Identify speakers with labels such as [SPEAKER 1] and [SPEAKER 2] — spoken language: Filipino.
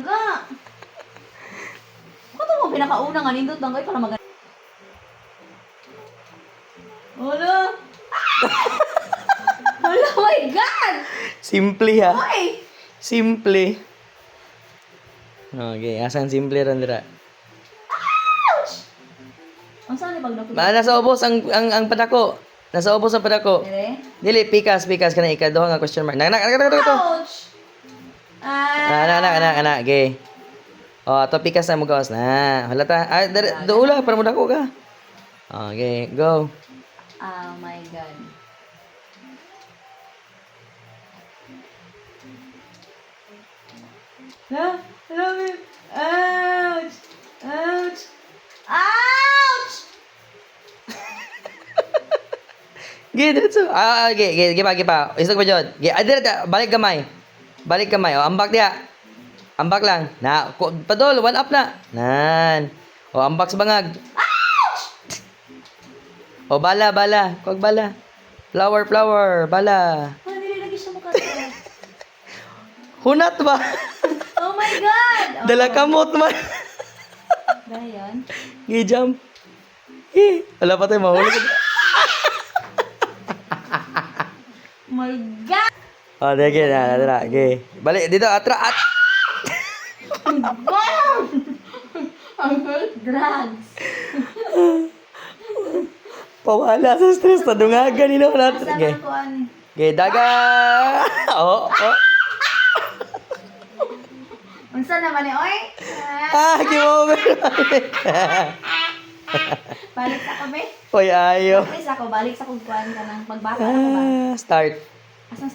[SPEAKER 1] Ga. Ano mo pinakauna nga nindot lang kayo para maganda. Wala. Wala, oh my God!
[SPEAKER 2] Simple ha.
[SPEAKER 1] Oy!
[SPEAKER 2] Simple. Okay, asan simple ron dira?
[SPEAKER 1] Ang saan ni pag napunta?
[SPEAKER 2] Nasa ubos ang padako. Nasa ubos ang padako.
[SPEAKER 1] Dire?
[SPEAKER 2] Dili pikas kana ikaduha nga question mark. Nak.
[SPEAKER 1] Ouch!
[SPEAKER 2] Anak. Okay. Oh, ato pikas na mo gawas na. Halata. Ah, doula para mo dako ka. Okay, go.
[SPEAKER 1] Oh my God. Love it. Ouch! Ouch! Ouch!
[SPEAKER 2] Gi diretso. Okay, gipa. Isog pa jud. Gi adira balik gamay. Balik kamay. Oh, ambak dia. Ambak lang. Na, padol, one up na. Nan. O, ambak sa bangag. O, bala. Kuwag bala. Flower, bala.
[SPEAKER 1] Ah, dili lagi siya mukha.
[SPEAKER 2] Hunat ba?
[SPEAKER 1] Oh my God! Oh,
[SPEAKER 2] Dala kamot man.
[SPEAKER 1] Dayan.
[SPEAKER 2] Gi-jump. Wala pa tayo mahulog.
[SPEAKER 1] Oh my God!
[SPEAKER 2] O, sige na. Okay. Balik, dito, atra.
[SPEAKER 1] Bam! I hate drugs.
[SPEAKER 2] Pawala sa stress. Tadungagan nila.
[SPEAKER 1] Asa
[SPEAKER 2] Okay.
[SPEAKER 1] man ko ani?
[SPEAKER 2] Okay, daga. Oh.
[SPEAKER 1] Unsa naman ni oy?
[SPEAKER 2] Give-over.
[SPEAKER 1] Balik sa ko be.
[SPEAKER 2] Uy, ayaw.
[SPEAKER 1] Balik sa ko, balik sa kong kuan ka nang pagbata ako ba.
[SPEAKER 2] Start.
[SPEAKER 1] Asa